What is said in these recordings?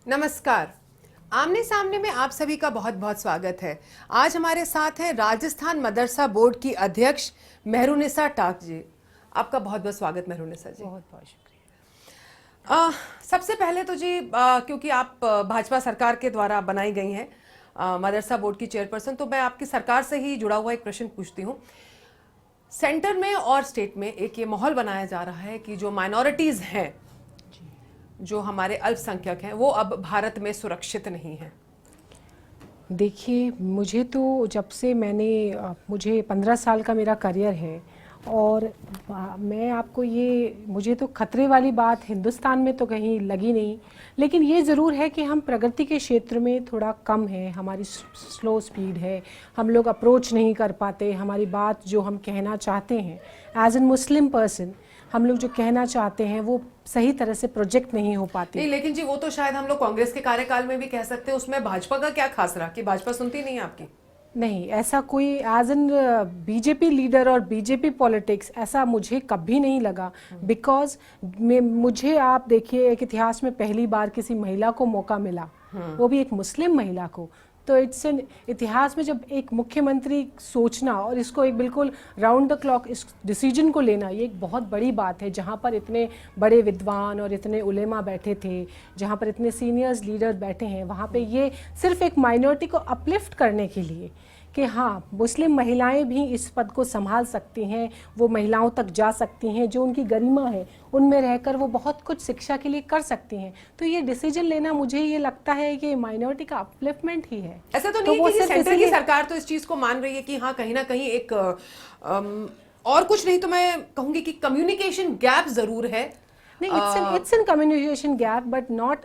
नमस्कार। आमने सामने में आप सभी का बहुत बहुत स्वागत है। आज हमारे साथ हैं राजस्थान मदरसा बोर्ड की अध्यक्ष मेहरुनिसा टाक जी। आपका बहुत बहुत स्वागत मेहरुनिसा जी। बहुत बहुत शुक्रिया। सबसे पहले तो जी क्योंकि आप भाजपा सरकार के द्वारा बनाई गई हैं मदरसा बोर्ड की चेयरपर्सन, तो मैं आपकी सरकार से ही जुड़ा हुआ एक प्रश्न पूछती हूँ। सेंटर में और स्टेट में एक ये माहौल बनाया जा रहा है कि जो माइनॉरिटीज हैं, जो हमारे अल्पसंख्यक हैं, वो अब भारत में सुरक्षित नहीं हैं। देखिए, मुझे तो जब से मुझे 15 साल का मेरा करियर है और मैं आपको मुझे तो खतरे वाली बात हिंदुस्तान में तो कहीं लगी नहीं, लेकिन ये ज़रूर है कि हम प्रगति के क्षेत्र में थोड़ा कम है, हमारी स्लो स्पीड है, हम लोग अप्रोच नहीं कर पाते, हमारी बात जो हम कहना चाहते हैं एज एन मुस्लिम पर्सन, हम लोग जो कहना चाहते हैं वो सही तरह से प्रोजेक्ट नहीं हो पाती। नहीं, लेकिन जी वो तो शायद हम लोग कांग्रेस के कार्यकाल में भी कह सकते हैं। उसमें भाजपा का क्या खास रहा कि भाजपा सुनती नहीं है आपकी? नहीं, ऐसा कोई एज एन बीजेपी लीडर और बीजेपी पॉलिटिक्स ऐसा मुझे कभी नहीं लगा। बिकॉज मुझे आप देखिए, एक इतिहास में पहली बार किसी महिला को मौका मिला, वो भी एक मुस्लिम महिला को, तो इट्स एन इतिहास में जब एक मुख्यमंत्री सोचना और इसको एक बिल्कुल राउंड द क्लॉक इस डिसीजन को लेना, ये एक बहुत बड़ी बात है। जहाँ पर इतने बड़े विद्वान और इतने उलेमा बैठे थे, जहाँ पर इतने सीनियर्स लीडर बैठे हैं, वहाँ पे ये सिर्फ एक माइनॉरिटी को अपलिफ्ट करने के लिए कि हाँ, मुस्लिम महिलाएं भी इस पद को संभाल सकती हैं, वो महिलाओं तक जा सकती हैं, जो उनकी गरिमा है उनमें रहकर वो बहुत कुछ शिक्षा के लिए कर सकती हैं। तो ये डिसीजन लेना, मुझे ये लगता है कि माइनॉरिटी का अपलिफ्टमेंट ही है। ऐसा तो नहीं है कि सेंटर की सरकार तो इस चीज को मान रही है कि हाँ, कहीं ना कहीं एक और कुछ नहीं तो मैं कहूंगी कि कम्युनिकेशन गैप जरूर है। नहीं, it's an communication gap, but not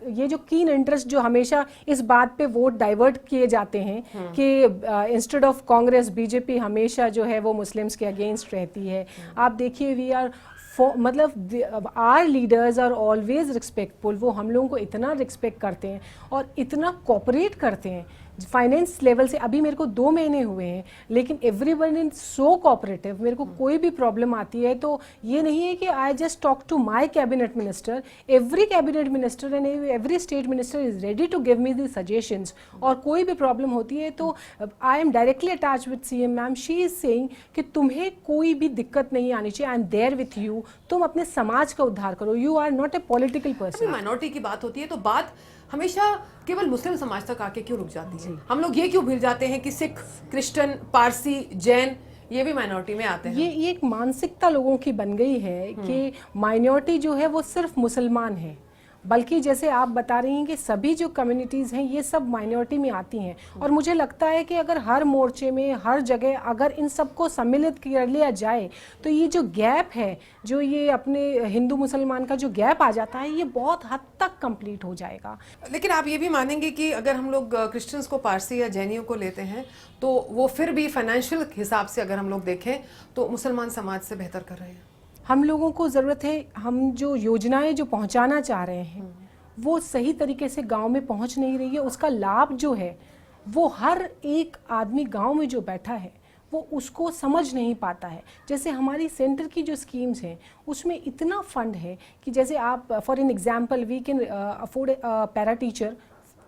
ये जो कीन इंटरेस्ट जो हमेशा इस बात पे वोट डाइवर्ट किए जाते हैं कि इंस्टेड ऑफ कांग्रेस, बीजेपी हमेशा जो है वो मुस्लिम्स के अगेंस्ट रहती है। आप देखिए, वी आर मतलब our leaders are always respectful, वो हम लोगों को इतना रिस्पेक्ट करते हैं और इतना कोऑपरेट करते हैं फाइनेंस लेवल से। अभी मेरे को 2 महीने हुए हैं, लेकिन एवरीवन इज सो कोऑपरेटिव। मेरे को कोई भी प्रॉब्लम आती है तो ये नहीं है कि I just talk to my cabinet minister, every cabinet minister and every state minister is ready to give me the suggestions. और कोई भी प्रॉब्लम होती है तो I am directly attach with CM ma'am, she is saying कि तुम्हें कोई भी दिक्कत नहीं आनी चाहिए, I am there with you, तुम अपने समाज का उद्धार करो, you are not a political person. Minority की बात होती है तो बात हमेशा केवल मुस्लिम समाज तक आके क्यों रुक जाती है? हम लोग ये क्यों भूल जाते हैं कि सिख, क्रिश्चियन, पारसी, जैन ये भी माइनॉरिटी में आते हैं? ये एक मानसिकता लोगों की बन गई है कि माइनॉरिटी जो है वो सिर्फ मुसलमान है, बल्कि जैसे आप बता रही हैं कि सभी जो कम्युनिटीज़ हैं ये सब माइनॉरिटी में आती हैं। और मुझे लगता है कि अगर हर मोर्चे में, हर जगह अगर इन सबको सम्मिलित कर लिया जाए तो ये जो गैप है, जो ये अपने हिंदू मुसलमान का जो गैप आ जाता है, ये बहुत हद तक कंप्लीट हो जाएगा। लेकिन आप ये भी मानेंगे कि अगर हम लोग क्रिश्चियंस को, पारसी या जैनियों को लेते हैं तो वो फिर भी फाइनेंशियल हिसाब से अगर हम लोग देखें तो मुसलमान समाज से बेहतर कर रहे हैं। हम लोगों को ज़रूरत है, हम जो योजनाएं जो पहुंचाना चाह रहे हैं वो सही तरीके से गांव में पहुंच नहीं रही है। उसका लाभ जो है वो हर एक आदमी गांव में जो बैठा है वो उसको समझ नहीं पाता है। जैसे हमारी सेंटर की जो स्कीम्स हैं उसमें इतना फंड है कि जैसे आप for an example we can afford para teacher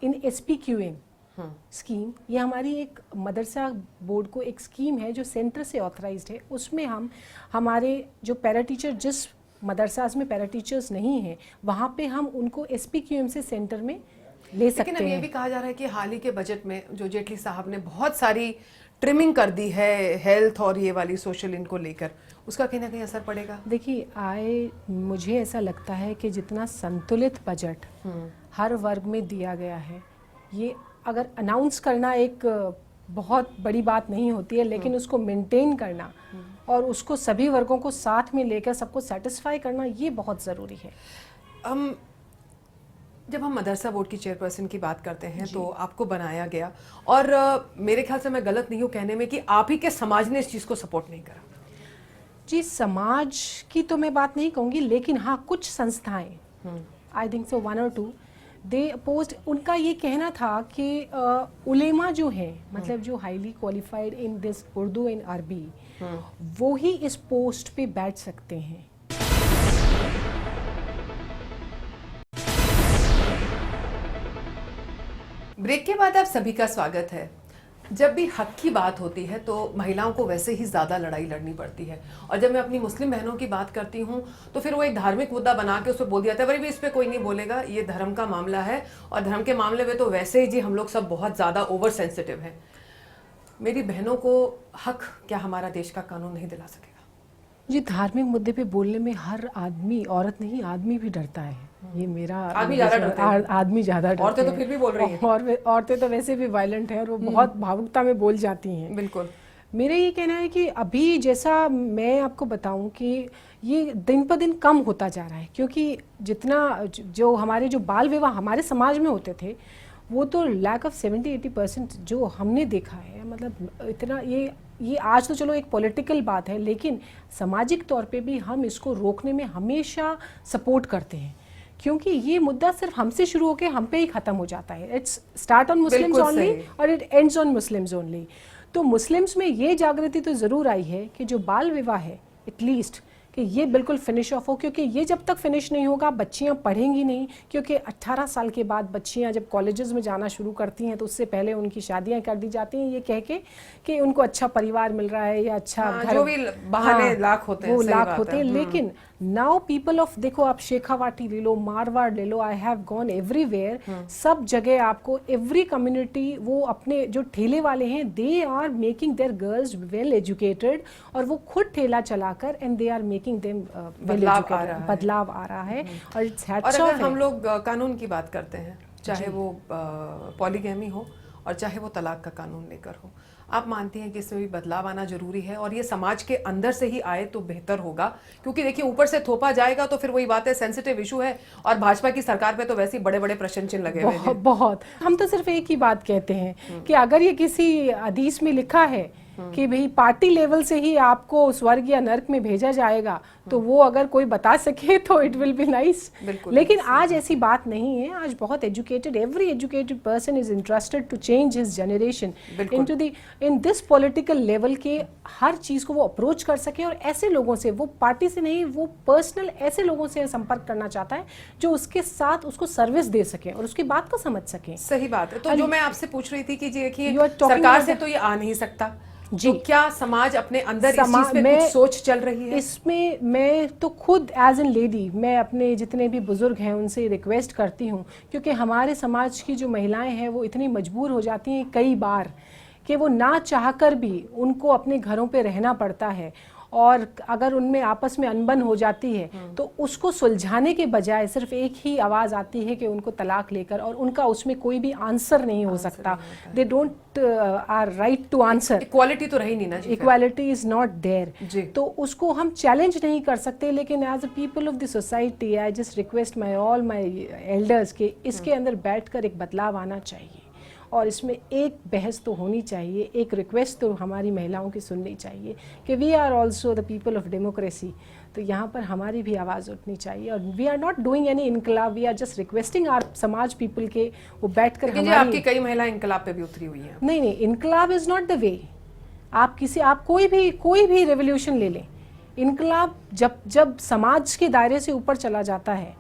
in SPQM scheme. ये हमारी एक मदरसा बोर्ड को एक स्कीम है जो सेंटर से ऑथराइज्ड है। उसमें हम हमारे जो पैरा टीचर, जिस मदरसास में पैरा टीचर्स नहीं हैं, वहाँ पे हम उनको SPQM से सेंटर में ले सकते हैं। लेकिन अब ये भी कहा जा रहा है कि हाल ही के बजट में जो जेटली साहब ने बहुत सारी ट्रिमिंग कर दी है हेल्थ और ये वाली सोशल इनको लेकर, उसका कहीं ना कहीं असर पड़ेगा? देखिए, मुझे ऐसा लगता है कि जितना संतुलित बजट हर वर्ग में दिया गया है, ये अगर अनाउंस करना एक बहुत बड़ी बात नहीं होती है, लेकिन उसको मेंटेन करना और उसको सभी वर्गों को साथ में लेकर सबको सेटिस्फाई करना, ये बहुत ज़रूरी है। जब हम मदरसा बोर्ड की चेयरपर्सन की बात करते हैं तो आपको बनाया गया, और मेरे ख्याल से मैं गलत नहीं हूँ कहने में कि आप ही के समाज ने इस चीज़ को सपोर्ट नहीं करा। जी, समाज की तो मैं बात नहीं कहूँगी, लेकिन हाँ, कुछ संस्थाएं, I think so 1 or 2, they opposed. उनका ये कहना था कि उलेमा जो है, मतलब जो highly qualified in this Urdu and अरबी, वो ही इस पोस्ट पे बैठ सकते हैं। ब्रेक के बाद आप सभी का स्वागत है। जब भी हक की बात होती है तो महिलाओं को वैसे ही ज़्यादा लड़ाई लड़नी पड़ती है, और जब मैं अपनी मुस्लिम बहनों की बात करती हूँ तो फिर वो एक धार्मिक मुद्दा बना के उसमें बोल दिया था, भाई भी इस पर कोई नहीं बोलेगा, ये धर्म का मामला है, और धर्म के मामले में तो वैसे ही जी हम लोग सब बहुत ज़्यादा ओवर सेंसिटिव हैं। मेरी बहनों को हक क्या हमारा देश का कानून नहीं दिला सकेगा? जी, धार्मिक मुद्दे पे बोलने में हर आदमी, औरत नहीं आदमी भी डरता है। ये मेरा आदमी ज़्यादा डरते हैं। आदमी ज्यादा डरते हैं। औरतें तो फिर भी बोल रही हैं। और औरतें तो वैसे भी वायलेंट हैं और वो बहुत भावुकता में बोल जाती हैं। बिल्कुल। मेरा ये कहना है कि अभी जैसा मैं आपको बताऊं कि ये दिन पर दिन कम होता जा रहा है, क्योंकि जितना जो हमारे जो बाल विवाह हमारे समाज में होते थे वो तो लैक ऑफ 70-80% जो हमने देखा है, मतलब इतना ये आज तो चलो एक पॉलिटिकल बात है, लेकिन सामाजिक तौर पे भी हम इसको रोकने में हमेशा सपोर्ट करते हैं, क्योंकि ये मुद्दा सिर्फ हमसे शुरू होकर हम पे ही खत्म हो जाता है। It's start on Muslims only और it ends on Muslims only. तो मुस्लिम्स में ये जागृति तो ज़रूर आई है कि जो बाल विवाह है एटलीस्ट कि ये बिल्कुल फिनिश ऑफ हो, क्योंकि ये जब तक फिनिश नहीं होगा बच्चियां पढ़ेंगी नहीं, क्योंकि 18 साल के बाद बच्चियां जब कॉलेजेस में जाना शुरू करती हैं तो उससे पहले उनकी शादियां कर दी जाती हैं ये कह के कि उनको अच्छा परिवार मिल रहा है या अच्छा घर, जो भी बहाने लाख होते हैं, वो लाख होते हैं। लेकिन नाउ पीपल ऑफ, देखो आप शेखावाटी ले लो, मारवाड़ ले लो, आई हैव गॉन एवरीवेयर, सब जगह आपको एवरी कम्युनिटी, वो अपने जो ठेले वाले हैं they are making their girls well educated, और वो खुद ठेला चलाकर and they are making them well educated. बदलाव आ रहा है और इट्स हैट्स ऑफ। अगर हम लोग कानून की बात करते हैं, चाहे वो पॉलीगैमी हो और चाहे वो तलाक का कानून लेकर हो, आप मानती हैं कि इसमें भी बदलाव आना जरूरी है, और ये समाज के अंदर से ही आए तो बेहतर होगा? क्योंकि देखिए ऊपर से थोपा जाएगा तो फिर वही बात है, सेंसिटिव इशू है, और भाजपा की सरकार पे तो वैसे ही बड़े बड़े प्रश्न चिन्ह लगे हुए हैं। बहुत हम तो सिर्फ एक ही बात कहते हैं कि अगर ये किसी हदीस में लिखा है कि भाई पार्टी लेवल से ही आपको स्वर्ग या नर्क में भेजा जाएगा, तो वो अगर कोई बता सके तो इट विल बी नाइस। लेकिन आज ऐसी बात नहीं है। आज बहुत educated, every educated person is interested to change his generation into the in this political level के हर चीज को वो अप्रोच कर सके, और ऐसे लोगों से, वो पार्टी से नहीं, वो पर्सनल ऐसे लोगों से संपर्क करना चाहता है जो उसके साथ उसको सर्विस दे सके और उसकी बात को समझ सके। सही बात है। तो जो मैं आपसे पूछ रही थी कि देखिए सरकार से तो ये आ नहीं सकता जी, तो क्या समाज अपने अंदर इस चीज में कुछ सोच चल रही है? इसमें मैं तो खुद एज एन लेडी, मैं अपने जितने भी बुजुर्ग हैं उनसे रिक्वेस्ट करती हूँ, क्योंकि हमारे समाज की जो महिलाएं हैं वो इतनी मजबूर हो जाती हैं कई बार कि वो ना चाहकर भी उनको अपने घरों पे रहना पड़ता है, और अगर उनमें आपस में अनबन हो जाती है तो उसको सुलझाने के बजाय सिर्फ एक ही आवाज़ आती है कि उनको तलाक लेकर, और उनका उसमें कोई भी आंसर नहीं हो सकता। They don't are right to answer. Equality तो रही नहीं ना जी, इक्वालिटी इज नॉट देयर, तो उसको हम चैलेंज नहीं कर सकते। लेकिन as a people of the society I just request my all my elders के इसके अंदर बैठकर एक बदलाव आना चाहिए, और इसमें एक बहस तो होनी चाहिए, एक रिक्वेस्ट तो हमारी महिलाओं की सुननी चाहिए कि we are also the people of democracy. तो यहाँ पर हमारी भी आवाज़ उठनी चाहिए, और we are not doing any इनकलाब, we are just requesting our samaj people के वो बैठकर हमारी। आपकी कई महिलाएं इनकलाब पे भी उतरी हुई हैं। नहीं, इनकलाब इज़ नॉट द वे। आप कोई भी रेवोल्यूशन ले लें, इनकलाब जब समाज के दायरे से ऊपर चला जाता है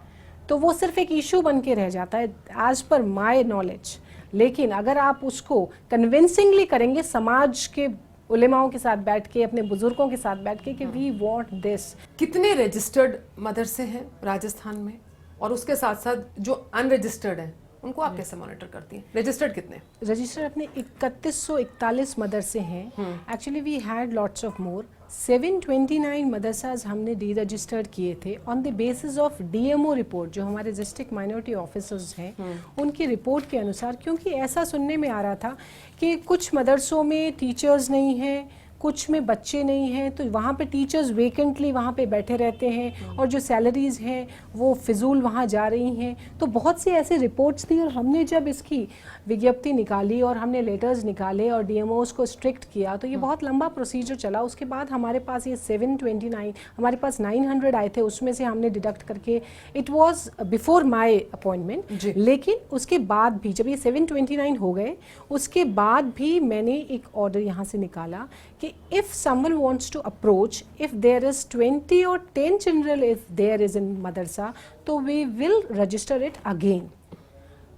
तो वो सिर्फ एक इशू बन के रह जाता है, एज पर माई नॉलेज। लेकिन अगर आप उसको कन्विंसिंगली करेंगे समाज के उलेमाओं के साथ बैठ के, अपने बुजुर्गों के साथ बैठ के कि वी वांट दिस। कितने रजिस्टर्ड मदरसे हैं राजस्थान में, और उसके साथ साथ जो अनरजिस्टर्ड हैं उनको आप कैसे मॉनिटर करती हैं? रजिस्टर्ड कितने? रजिस्टर्ड अपने 3141 मदरसे हैं। Actually we had lots of more. 729 मदरसाज हमने डी रजिस्टर्ड किए थे on the basis of DMO report, जो हमारे डिस्ट्रिक्ट माइनॉरिटी ऑफिसर्स हैं उनकी रिपोर्ट के अनुसार। क्योंकि ऐसा सुनने में आ रहा था कि कुछ मदरसों में टीचर्स नहीं हैं, कुछ में बच्चे नहीं हैं, तो वहाँ पे टीचर्स वेकेंटली वहाँ पे बैठे रहते हैं, और जो सैलरीज हैं वो फिजूल वहाँ जा रही हैं। तो बहुत सी ऐसे रिपोर्ट्स थी, और हमने जब इसकी विज्ञप्ति निकाली और हमने लेटर्स निकाले और डीएमओस को स्ट्रिक्ट किया, तो ये बहुत लंबा प्रोसीजर चला। उसके बाद हमारे पास ये 729, हमारे पास 900 आए थे, उसमें से हमने डिडक्ट करके, it was before my appointment. लेकिन उसके बाद भी जब ये 729 हो गए, उसके बाद भी मैंने एक ऑर्डर यहाँ से निकाला कि if someone wants to approach, if there is 20 or 10 children if there is in madrasa, तो we will register it again.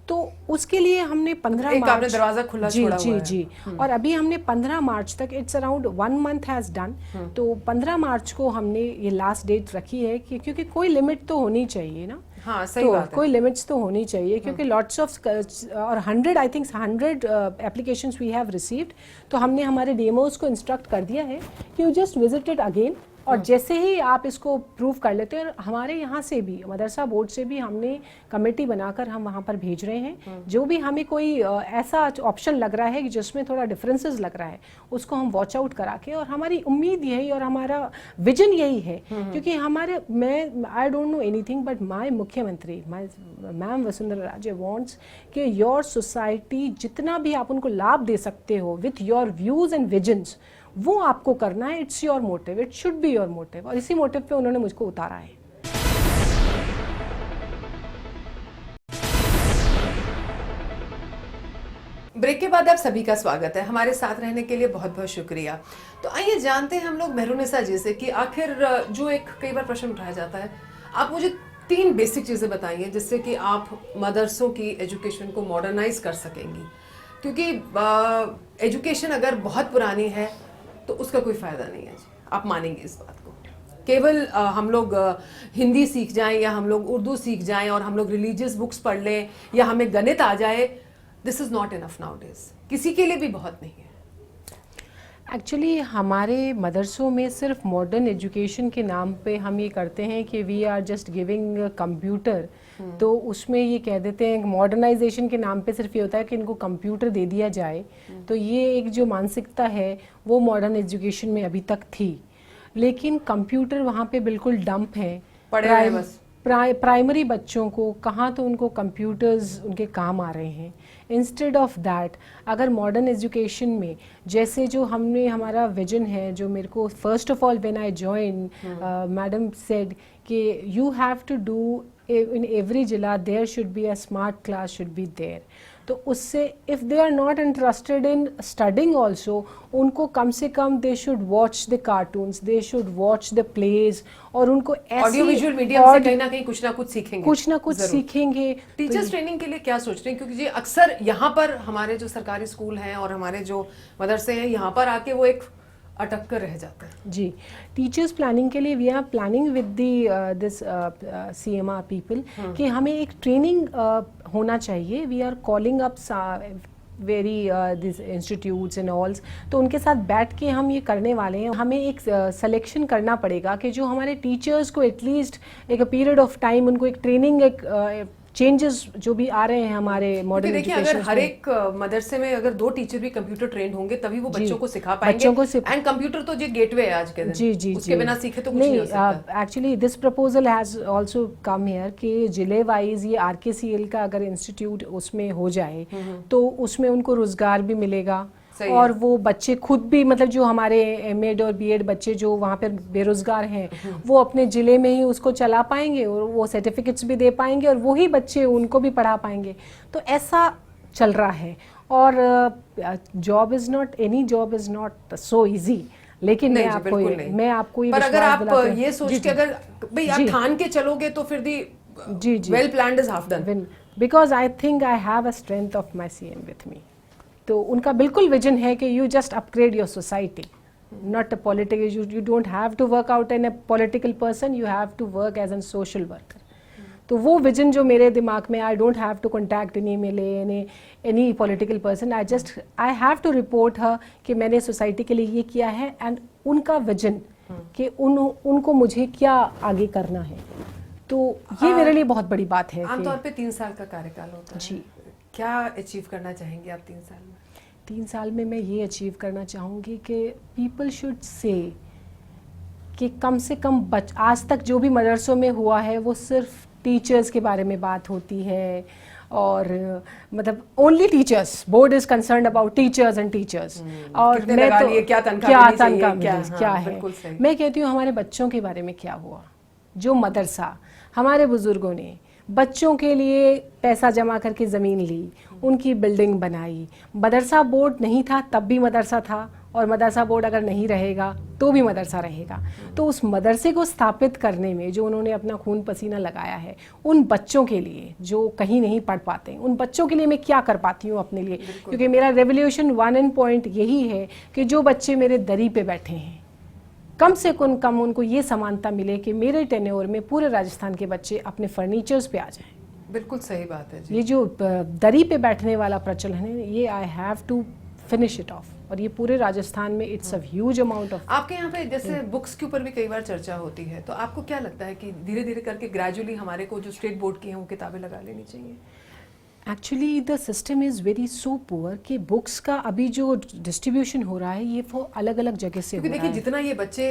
तो उसके लिए हमने 15 एक मार्च आपने दरवाजा खुला छोड़ा हुआ है। जी और अभी हमने 15 मार्च तक, it's around 1 month has done, तो 15 मार्च को हमने ये लास्ट डेट रखी है कि क्योंकि कोई लिमिट तो होनी चाहिए ना। हाँ सही तो बात है। कोई लिमिट्स तो होनी चाहिए क्योंकि लॉट्स ऑफ और 100 I think 100 applications we have received. तो हमने हमारे डेमोज को इंस्ट्रक्ट कर दिया है कि you just visit it again, और जैसे ही आप इसको प्रूव कर लेते हैं, हमारे यहाँ से भी मदरसा बोर्ड से भी हमने कमेटी बनाकर हम वहाँ पर भेज रहे हैं। जो भी हमें कोई ऐसा ऑप्शन लग रहा है कि जिसमें थोड़ा डिफरेंसेस लग रहा है, उसको हम वॉच आउट करा के, और हमारी उम्मीद यही और हमारा विजन यही है क्योंकि हमारे I don't know anything but my मुख्यमंत्री मैम वसुंधरा राजे वांट्स कि योर सोसाइटी जितना भी आप उनको लाभ दे सकते हो with your views and visions, वो आपको करना है। It's your motive, it should be your motive, और इसी मोटिव पे उन्होंने मुझको उतारा है। ब्रेक के बाद आप सभी का स्वागत है, हमारे साथ रहने के लिए बहुत बहुत शुक्रिया। तो आइए जानते हैं हम लोग मेहरुनिसा जी से कि आखिर जो एक कई बार प्रश्न उठाया जाता है, आप मुझे 3 बेसिक चीजें बताइए जिससे कि आप मदरसों की एजुकेशन को मॉडर्नाइज कर सकेंगी, क्योंकि एजुकेशन अगर बहुत पुरानी है तो उसका कोई फायदा नहीं है जी, आप मानेंगे इस बात को। केवल हम लोग हिंदी सीख जाएं या हम लोग उर्दू सीख जाएं और हम लोग रिलीजियस बुक्स पढ़ लें या हमें गणित आ जाए, this is not enough nowadays, किसी के लिए भी बहुत नहीं है। एक्चुअली हमारे मदरसों में सिर्फ मॉडर्न एजुकेशन के नाम पे हम ये करते हैं कि we are just giving computer, तो उसमें ये कह देते हैं मॉडर्नाइजेशन के नाम पे सिर्फ ये होता है कि इनको कंप्यूटर दे दिया जाए। तो ये एक जो मानसिकता है वो मॉडर्न एजुकेशन में अभी तक थी, लेकिन कंप्यूटर वहाँ पे बिल्कुल डंप है। पढ़े रहे बस। प्राइमरी बच्चों को कहाँ तो उनको कंप्यूटर्स उनके काम आ रहे हैं। इंस्टेड ऑफ दैट, अगर मॉडर्न एजुकेशन में जैसे जो हमने हमारा विजन है, जो मेरे को first of all when I join madam said कि you have to do in every जिला there should be a smart class should be there, तो उससे if they are not interested in studying also, उनको कम से कम they should watch the cartoons, they should watch the plays, और उनको ऐसी audio visual medium से कहीं ना कहीं कुछ ना कुछ सीखेंगे, कुछ ना कुछ सीखेंगे। टीचर्स ट्रेनिंग के लिए क्या सोच रहे हैं, क्योंकि जी अक्सर यहाँ पर हमारे जो सरकारी स्कूल हैं और हमारे जो मदरसे हैं, यहाँ पर आके वो एक अटक कर रह जाता है। जी, टीचर्स प्लानिंग के लिए we are planning with this CMR people कि हमें एक ट्रेनिंग होना चाहिए। We are calling up very this institutes and also, तो उनके साथ बैठ के हम ये करने वाले हैं। हमें एक सिलेक्शन करना पड़ेगा कि जो हमारे टीचर्स को एटलीस्ट एक पीरियड ऑफ टाइम उनको एक ट्रेनिंग, एक चेंजेस जो भी आ रहे हैं हमारे मॉडर्न देखिए, अगर हर एक मदरसे में अगर 2 टीचर भी कंप्यूटर ट्रेंड होंगे तभी वो बच्चों को सिखा पाएंगे। एंड कंप्यूटर तो ये गेटवे है आज के दिन, जी उसके बिना सीखे तो कुछ नहीं हो सकता। Actually this proposal has also come here कि जिले वाइज ये RKCL का अगर इंस्टीट्यूट उसमें हो जाए तो उसमें उनको रोजगार भी मिलेगा, और वो बच्चे खुद भी, मतलब जो हमारे MAd और BAd बच्चे जो वहाँ पर बेरोजगार हैं, वो अपने ज़िले में ही उसको चला पाएंगे और वो सर्टिफिकेट्स भी दे पाएंगे और वही बच्चे उनको भी पढ़ा पाएंगे। तो ऐसा चल रहा है। और job is not, any job is not so easy, लेकिन मैं आपको ये पर अगर आप ये सोच के अगर भाई आप ठान के चलोगे तो फिर दी जी well planned is half done, because I think I have a strength of my CM with me. तो उनका बिल्कुल विजन है कि you just upgrade your society, not a political, you don't have to work out an a political person, you have to work as an social worker. तो वो vision जो मेरे दिमाग में, I don't have to contact any MLA, any political person, I have to report her कि मैंने society के लिए ये किया है, एंड उनका विजन कि उनको मुझे क्या आगे करना है। तो ये मेरे लिए बहुत बड़ी बात है। आमतौर पे 3 साल का कार्यकाल होता है जी, क्या अचीव करना चाहेंगे आप 3 साल में? 3 साल में मैं ये अचीव करना चाहूँगी कि पीपल शुड से कि कम से कम आज तक जो भी मदरसों में हुआ है वो सिर्फ टीचर्स के बारे में बात होती है, और मतलब only teachers, board is concerned about teachers and teachers, और मैं तो क्या तनख्वाह क्या है। मैं कहती हूँ हमारे बच्चों के बारे में क्या हुआ, जो मदरसा हमारे बुजुर्गों ने बच्चों के लिए पैसा जमा करके ज़मीन ली, उनकी बिल्डिंग बनाई। मदरसा बोर्ड नहीं था तब भी मदरसा था, और मदरसा बोर्ड अगर नहीं रहेगा तो भी मदरसा रहेगा। तो उस मदरसे को स्थापित करने में जो उन्होंने अपना खून पसीना लगाया है, उन बच्चों के लिए जो कहीं नहीं पढ़ पाते हैं, उन बच्चों के लिए मैं क्या कर पाती हूँ अपने लिए, क्योंकि मेरा रेवोल्यूशन 1 एंड पॉइंट यही है कि जो बच्चे मेरे दरी पे बैठे हैं, कम से कम उनको ये समानता मिले कि मेरे टेन्योर में पूरे राजस्थान के बच्चे अपने फर्नीचर्स पे आ जाएं। बिल्कुल सही बात है जी। ये जो दरी पे बैठने वाला प्रचलन है, ये I have to finish it off, और ये पूरे राजस्थान में it's a huge amount of. आपके यहाँ पे जैसे बुक्स के ऊपर भी कई बार चर्चा होती है, तो आपको क्या लगता है कि धीरे धीरे करके ग्रेजुअली हमारे को जो स्टेट बोर्ड की हैं वो किताबें लगा लेनी चाहिए? Actually the system is very so poor कि बुक्स का अभी जो डिस्ट्रीब्यूशन हो रहा है ये वो अलग अलग जगह से हो क्योंकि रहा देखिए है। जितना ये बच्चे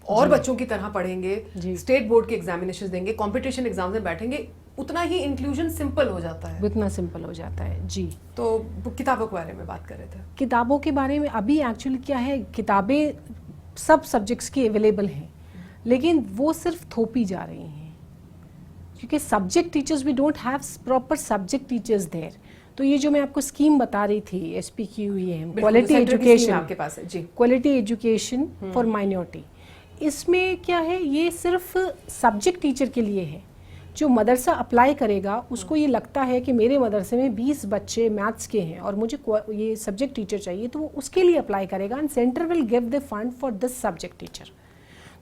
और बच्चों की तरह पढ़ेंगे, जी। स्टेट बोर्ड के एग्जामिनेशन देंगे, कंपटीशन एग्जाम में बैठेंगे, उतना ही इंक्लूजन सिंपल हो जाता है। उतना सिंपल हो जाता है जी। तो किताबों के बारे में बात कर रहे थे। किताबों के बारे में अभी एक्चुअली क्या है, किताबें सब सब्जेक्ट्स की अवेलेबल हैं, लेकिन वो सिर्फ थोपी जा रही हैं क्योंकि subject teachers, we don't have proper subject teachers there. तो ये जो मैं आपको स्कीम बता रही थी, SPQEM, क्वालिटी एजुकेशन आपके पास है जी, क्वालिटी एजुकेशन फॉर माइनॉरिटी, इसमें क्या है, ये सिर्फ सब्जेक्ट टीचर के लिए है। जो मदरसा अप्लाई करेगा उसको ये लगता है कि मेरे मदरसे में 20 बच्चे मैथ्स के हैं और मुझे ये सब्जेक्ट टीचर चाहिए, तो वो उसके लिए अप्लाई करेगा and centre will give the fund for this subject teacher.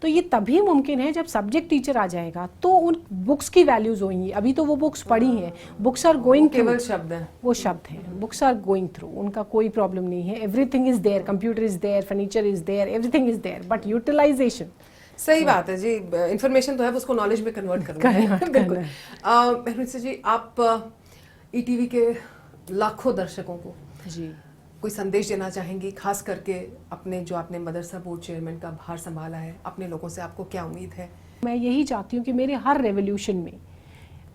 तो ये तभी मुमकिन है जब सब्जेक्ट टीचर आ जाएगा, तो उन बुक्स की वैल्यूज होंगी। अभी तो वो बुक्स पढ़ी हैं, बुक्स आर गोइंग थ्रू, केवल शब्द हैं, वो शब्द हैं, बुक्स आर गोइंग थ्रू, उनका कोई प्रॉब्लम नहीं है। Everything is there, computer is there, furniture is there, everything is there, but utilization. सही बात है जी। इंफॉर्मेशन तो है, उसको नॉलेज में कन्वर्ट करना है। बिल्कुल। मेहरुनिसा जी, आप ETV के लाखों दर्शकों को जी कोई संदेश देना चाहेंगी, खास करके अपने जो आपने मदरसा बोर्ड चेयरमैन का भार संभाला है, अपने लोगों से आपको क्या उम्मीद है? मैं यही चाहती हूँ कि मेरे हर रेवोल्यूशन में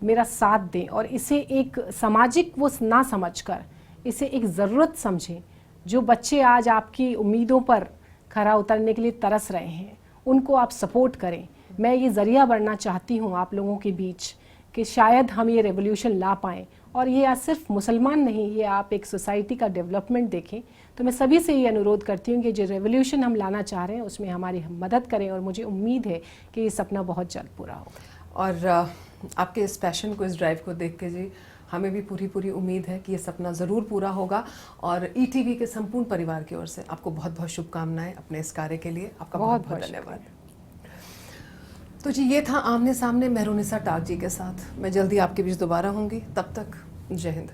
मेरा साथ दें और इसे एक सामाजिक वो ना समझकर इसे एक ज़रूरत समझें। जो बच्चे आज आपकी उम्मीदों पर खरा उतरने के लिए तरस रहे हैं, उनको आप सपोर्ट करें। मैं ये ज़रिया बनना चाहती हूँ आप लोगों के बीच कि शायद हम ये रेवोल्यूशन ला पाएँ। और ये आज सिर्फ मुसलमान नहीं, ये आप एक सोसाइटी का डेवलपमेंट देखें। तो मैं सभी से ये अनुरोध करती हूँ कि जो रेवोल्यूशन हम लाना चाह रहे हैं उसमें हमारी मदद करें, और मुझे उम्मीद है कि ये सपना बहुत जल्द पूरा होगा। और आपके इस पैशन को, इस ड्राइव को देख के जी हमें भी पूरी उम्मीद है कि ये सपना ज़रूर पूरा होगा। और ETV के संपूर्ण परिवार की ओर से आपको बहुत बहुत शुभकामनाएं अपने इस कार्य के लिए। आपका बहुत बहुत धन्यवाद। तो जी, ये था आमने सामने मेहरुनिसा टाक जी के साथ। मैं जल्दी आपके बीच दोबारा होंगी, तब तक जय हिंद।